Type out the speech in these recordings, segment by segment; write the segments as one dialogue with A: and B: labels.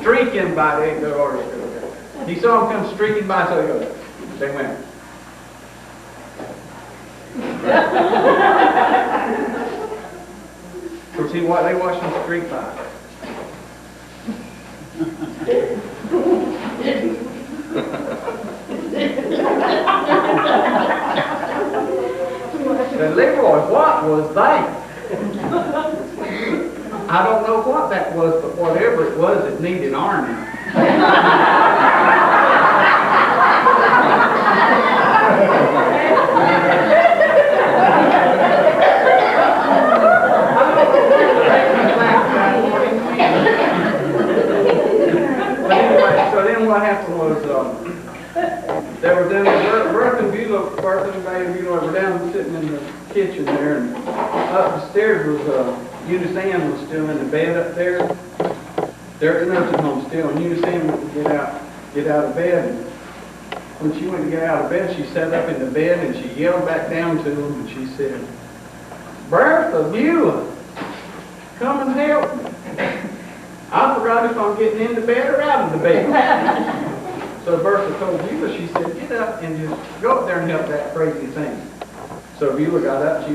A: streaking by. He saw him come streaking by, so he goes, they went. So see what they watched him streak by. Said, Leroy, what was that? I don't know what that was, but whatever it was, it needed ironing. But anyway, so then what happened was, they were down there, Bertha and May and Beulah were down sitting in the kitchen there, and up the stairs was, Eunice Ann was still in the bed up there. They're at the nursing home still, and Eunice Ann went to get out of bed. And when she went to get out of bed, she sat up in the bed and she yelled back down to them, and she said, Bertha, Beulah, come and help me. I forgot if I'm getting into bed or out of the bed. So Bertha told Beulah, she said, get up and just go up there and help that crazy thing. So Beulah got up,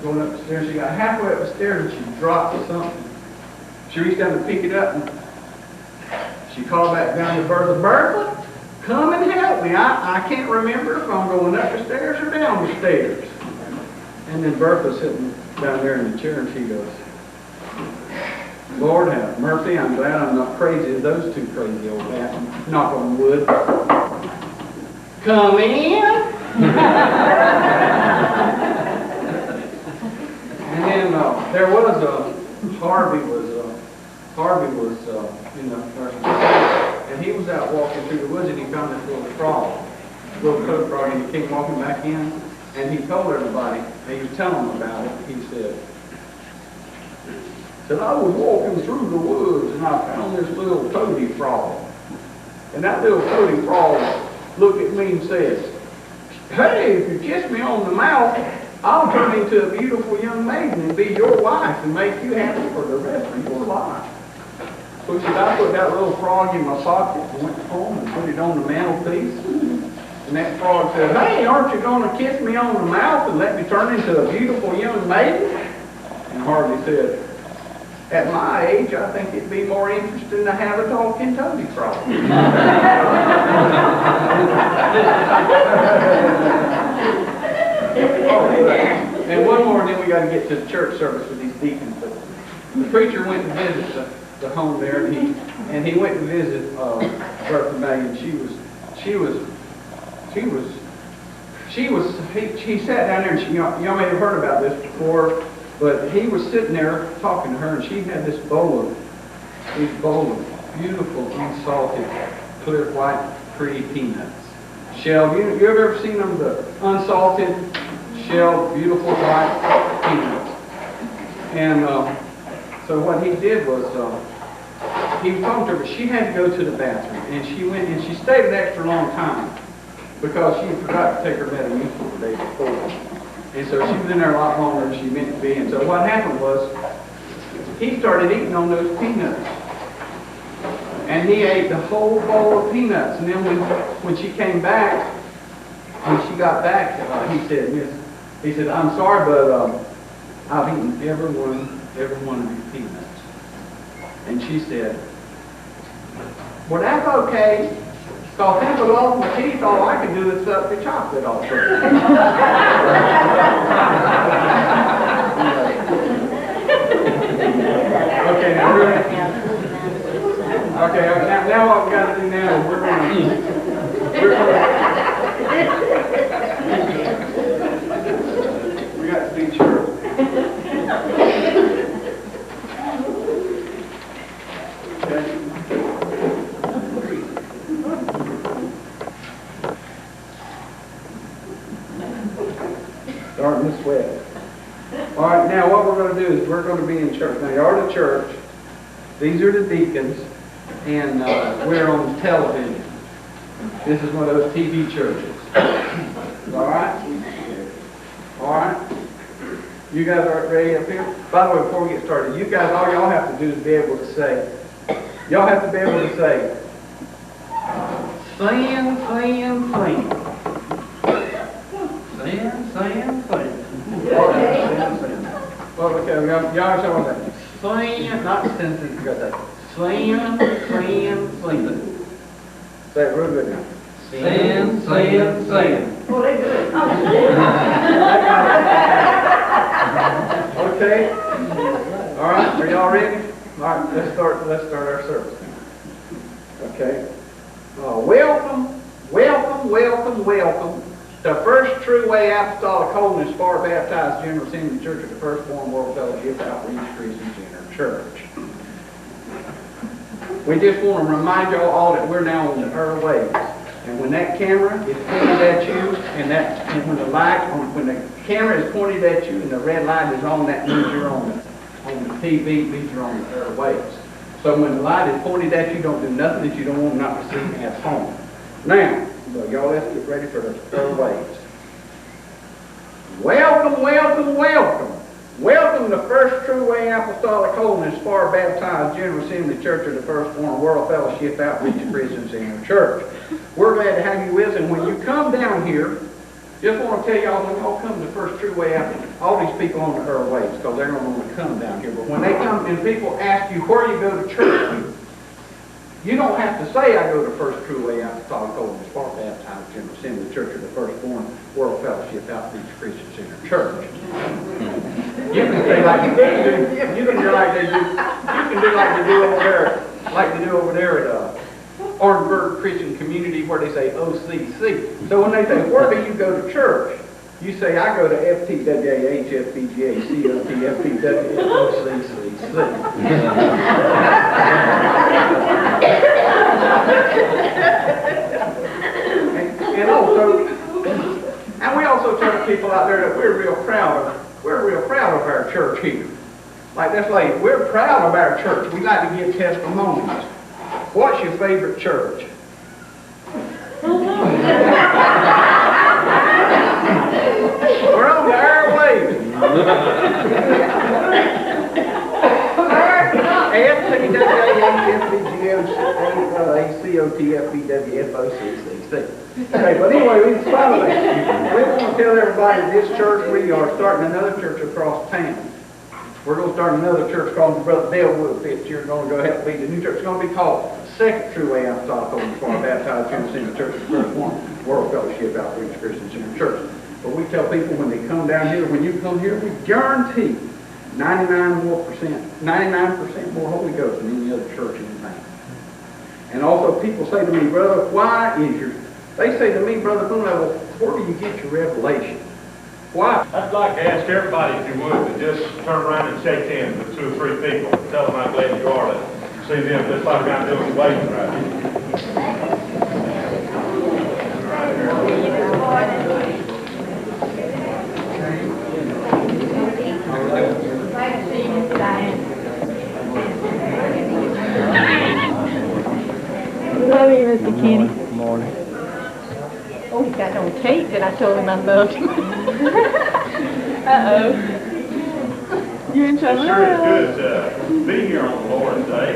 A: going up the stairs. She got halfway up the stairs and she dropped something. She reached down to pick it up and she called back down to Bertha, Bertha, come and help me. I can't remember if I'm going up the stairs or down the stairs. And then Bertha sitting down there in the chair and she goes, Lord have mercy, I'm glad I'm not crazy as those two crazy old men. Knock on wood. Come in. And then there was Harvey was in the first, and he was out walking through the woods and he found this little frog, little coat frog, and he came walking back in, and he told everybody, and he was telling them about it. He said, I was walking through the woods and I found this little toady frog. And that little toady frog looked at me and says, hey, if you kiss me on the mouth, I'll turn into a beautiful young maiden and be your wife and make you happy for the rest of your life. So she said, I put that little frog in my pocket and went home and put it on the mantelpiece. And that frog said, hey, aren't you going to kiss me on the mouth and let me turn into a beautiful young maiden? And Harvey said, at my age, I think it'd be more interesting to have a talking toady frog. And one more, and then we got to get to the church service with these deacons. But the preacher went to visit the home there, and he went to visit Bertha May, and he sat down there, and y'all may have heard about this before. But he was sitting there talking to her, and she had this bowl of beautiful, unsalted, clear white, pretty peanuts. Shelled. You ever seen them, the unsalted, shelled, beautiful white peanuts? And so what he did was, he was talking to her, but she had to go to the bathroom, and she went, and she stayed an extra long time because she forgot to take her Metamucil the day before. And so she was in there a lot longer than she meant to be. And so what happened was, he started eating on those peanuts. And he ate the whole bowl of peanuts. And then when she came back, when she got back, he said, I'm sorry, but I've eaten every one of these peanuts. And she said, well, that's okay. Because if it off my teeth, all I can do is suck the chocolate off of it. Okay, now what we got to do now is we're going we got to be sure. Okay. Starting to sweat. All right, now what we're going to do is we're going to be in church. Now, you are the church. These are the deacons. And we're on television. This is one of those TV churches. All right? All right? You guys are ready up here? By the way, before we get started, you guys, all y'all have to do is be able to say, Y'all have to be able to say, sin, sin, sin. Sin, sin, sin. Well, okay, y'all understand what that is? Sin, not sin, you got that. Sin, sin, sin. Say it real good now. Sin, sin, sin.
B: Well, they good.
A: Okay. All right, are y'all ready? All right, let's start our service now. Okay. Welcome, welcome, welcome, welcome. The First True Way Apostolic Holiness Far Baptized General Assembly Church of the Firstborn World Fellowship Outreach Christian Center Church. We just want to remind y'all all that we're now on the airwaves. And when that camera is pointed at you, and when the camera is pointed at you and the red light is on, that means you're on the TV, means you're on the airwaves. So when the light is pointed at you, don't do nothing that you don't want not to see at home. Now, so y'all, let's get ready for the airwaves. Welcome, welcome, welcome. Welcome to First True Way Apostolic Holiness Far Baptized General Assembly Church of the Firstborn World Fellowship Outreach Christian Center Church. We're glad to have you with us, and when you come down here, just want to tell y'all, when y'all come to First True Way Apostolic, all these people on the airwaves, because they're going to want to come down here, but when they come and people ask you where you go to church, you don't have to say, I go to First True Way Apostolic Holiness Far Baptized General Assembly Church of the Firstborn World Fellowship Outreach Christian Center Church. You can say like you can do like they do. You can do like they do over there at Orangeburg Christian Community, where they say OCC. So when they say, where do you go to church? You say, I go to FTWA, HFPGA, COT, FPW, OCCC. And we also tell people out there that we're real proud of our church here. Like this lady, we're proud of our church. We like to give testimonies. What's your favorite church? We're on the airwaves. Okay, but anyway, we want to tell everybody that this church, we are starting another church across town. We're going to start another church called Brother Dale Wood Fitz. You're going to go help lead the new church. It's going to be called Second True Way Apostolic Holiness Far Baptized General Assembly Church of the Firstborn World Fellowship Outreach Christian Center Church. But we tell people when they come down here, when you come here, we guarantee 99% more Holy Ghost than any other church in the town. And also people say to me, brother, they say to me, Brother Boone, where do you get your revelation? Why?
C: I'd like to ask everybody, if you would, to just turn around and shake hands with 2 or 3 people. Tell them how glad you are to see them, just like I'm doing waiting right here.
B: Love you, Mr. Kenny.
D: Good morning.
B: Oh, he got on tape that I told him I loved him. Uh-oh. You're in
C: It
B: trouble.
C: sure is good to be here on the Lord's Day.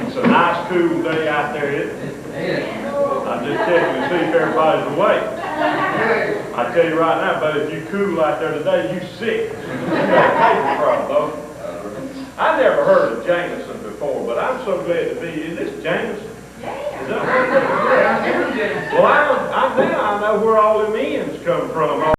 C: It's a nice, cool day out there, isn't it? I'm just checking to see if everybody's awake. I tell you right now, buddy, if you cool out there today, you sick. You got a paper problem, though. I never heard of Jameson before, but I'm so glad to be. Is this Jameson? Is that what it is? Well, now I know where all them ends come from.